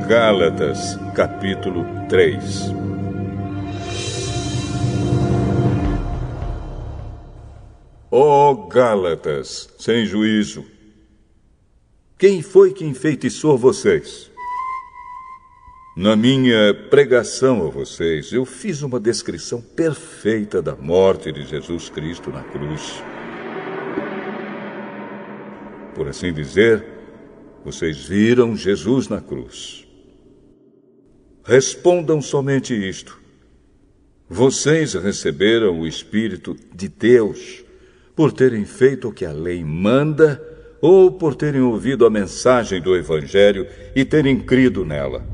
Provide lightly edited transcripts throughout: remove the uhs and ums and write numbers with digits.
Gálatas, capítulo 3. Ó Gálatas, sem juízo! Quem foi que enfeitiçou vocês? Na minha pregação a vocês, eu fiz uma descrição perfeita da morte de Jesus Cristo na cruz. Por assim dizer, vocês viram Jesus na cruz. Respondam somente isto: vocês receberam o Espírito de Deus por terem feito o que a lei manda ou por terem ouvido a mensagem do Evangelho e terem crido nela?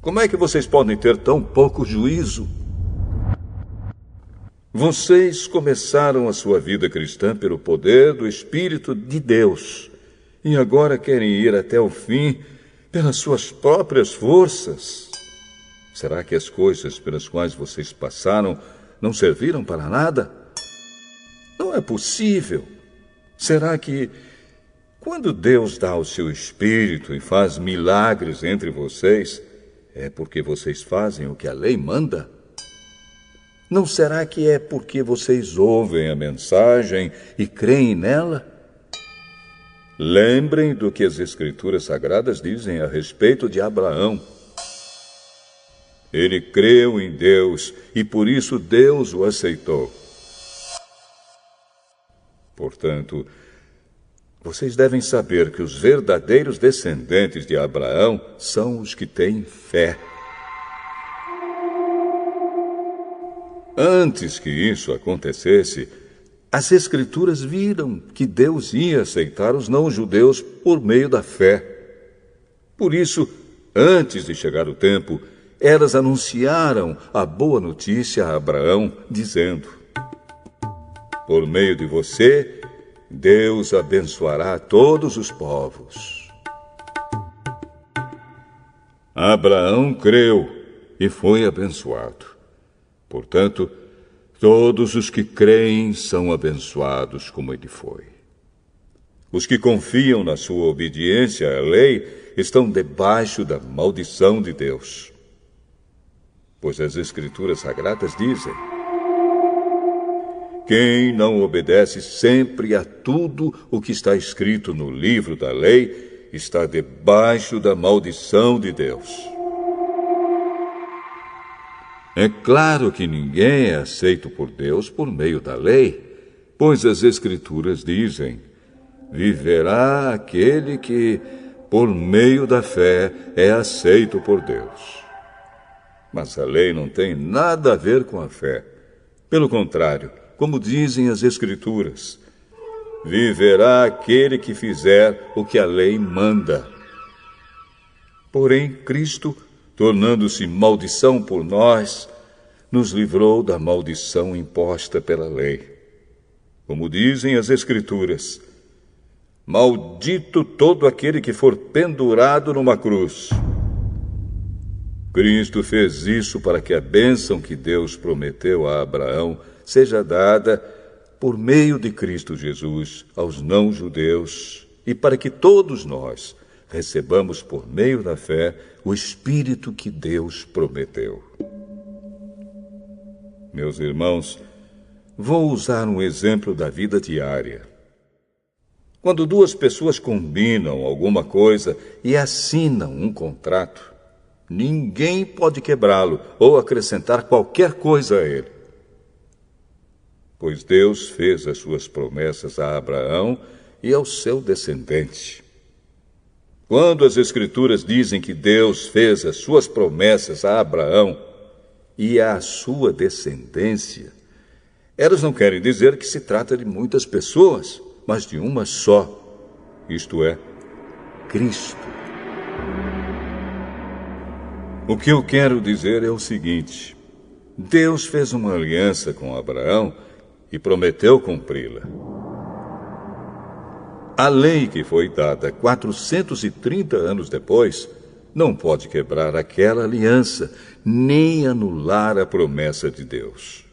Como é que vocês podem ter tão pouco juízo? Vocês começaram a sua vida cristã pelo poder do Espírito de Deus e agora querem ir até o fim pelas suas próprias forças. Será que as coisas pelas quais vocês passaram não serviram para nada? Não é possível. Será que, quando Deus dá o seu Espírito e faz milagres entre vocês, é porque vocês fazem o que a lei manda? Não será que é porque vocês ouvem a mensagem e creem nela? Lembrem do que as Escrituras Sagradas dizem a respeito de Abraão. Ele creu em Deus e por isso Deus o aceitou. Portanto, vocês devem saber que os verdadeiros descendentes de Abraão são os que têm fé. Antes que isso acontecesse, as Escrituras viram que Deus ia aceitar os não-judeus por meio da fé. Por isso, antes de chegar o tempo, elas anunciaram a boa notícia a Abraão, dizendo: por meio de você, Deus abençoará todos os povos. Abraão creu e foi abençoado. Portanto, todos os que creem são abençoados como ele foi. Os que confiam na sua obediência à lei estão debaixo da maldição de Deus. Pois as Escrituras Sagradas dizem: quem não obedece sempre a tudo o que está escrito no livro da lei está debaixo da maldição de Deus. É claro que ninguém é aceito por Deus por meio da lei, pois as Escrituras dizem: viverá aquele que, por meio da fé, é aceito por Deus. Mas a lei não tem nada a ver com a fé. Pelo contrário, como dizem as Escrituras, viverá aquele que fizer o que a lei manda. Porém, Cristo, tornando-se maldição por nós, nos livrou da maldição imposta pela lei. Como dizem as Escrituras: maldito todo aquele que for pendurado numa cruz. Cristo fez isso para que a bênção que Deus prometeu a Abraão seja dada por meio de Cristo Jesus aos não-judeus e para que todos nós recebamos por meio da fé o Espírito que Deus prometeu. Meus irmãos, vou usar um exemplo da vida diária. Quando duas pessoas combinam alguma coisa e assinam um contrato, ninguém pode quebrá-lo ou acrescentar qualquer coisa a ele. Pois Deus fez as suas promessas a Abraão e ao seu descendente. Quando as Escrituras dizem que Deus fez as suas promessas a Abraão e à sua descendência, elas não querem dizer que se trata de muitas pessoas, mas de uma só, isto é, Cristo. O que eu quero dizer é o seguinte: Deus fez uma aliança com Abraão e prometeu cumpri-la. A lei que foi dada 430 anos depois não pode quebrar aquela aliança, nem anular a promessa de Deus.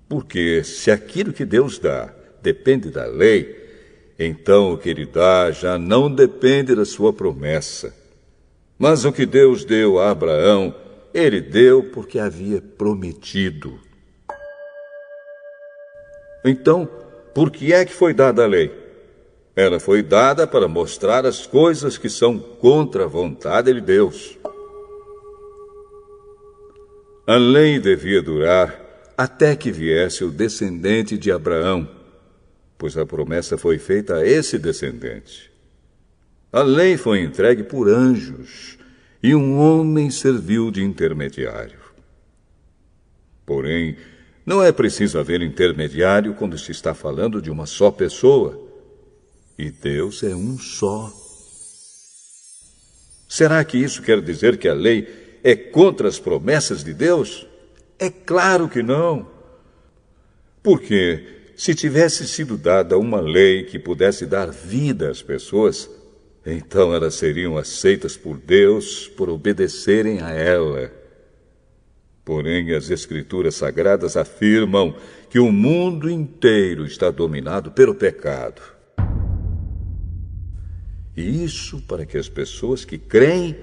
Porque se aquilo que Deus dá depende da lei, então o que ele dá já não depende da sua promessa. Mas o que Deus deu a Abraão, ele deu porque havia prometido. Então, por que é que foi dada a lei? Ela foi dada para mostrar as coisas que são contra a vontade de Deus. A lei devia durar até que viesse o descendente de Abraão, pois a promessa foi feita a esse descendente. A lei foi entregue por anjos e um homem serviu de intermediário. Porém, não é preciso haver intermediário quando se está falando de uma só pessoa. E Deus é um só. Será que isso quer dizer que a lei é contra as promessas de Deus? É claro que não. Porque se tivesse sido dada uma lei que pudesse dar vida às pessoas, então elas seriam aceitas por Deus por obedecerem a ela. Porém, as Escrituras Sagradas afirmam que o mundo inteiro está dominado pelo pecado. E isso para que as pessoas que creem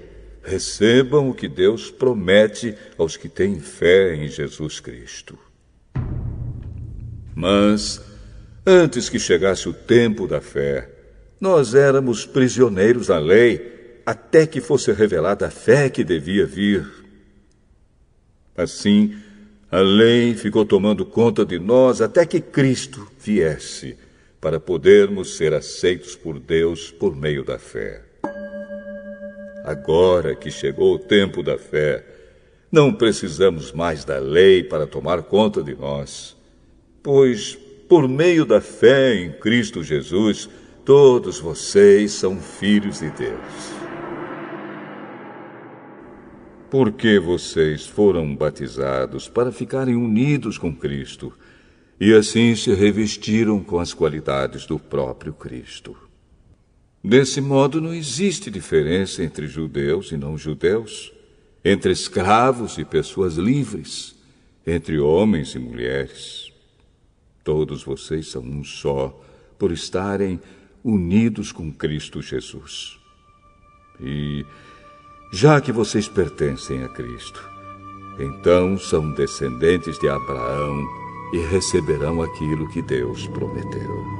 recebam o que Deus promete aos que têm fé em Jesus Cristo. Mas, antes que chegasse o tempo da fé, nós éramos prisioneiros da lei, até que fosse revelada a fé que devia vir. Assim, a lei ficou tomando conta de nós até que Cristo viesse, para podermos ser aceitos por Deus por meio da fé. Agora que chegou o tempo da fé, não precisamos mais da lei para tomar conta de nós, pois, por meio da fé em Cristo Jesus, todos vocês são filhos de Deus. Porque vocês foram batizados para ficarem unidos com Cristo, e assim se revestiram com as qualidades do próprio Cristo. Desse modo, não existe diferença entre judeus e não-judeus, entre escravos e pessoas livres, entre homens e mulheres. Todos vocês são um só, por estarem unidos com Cristo Jesus. E, já que vocês pertencem a Cristo, então são descendentes de Abraão, e receberão aquilo que Deus prometeu.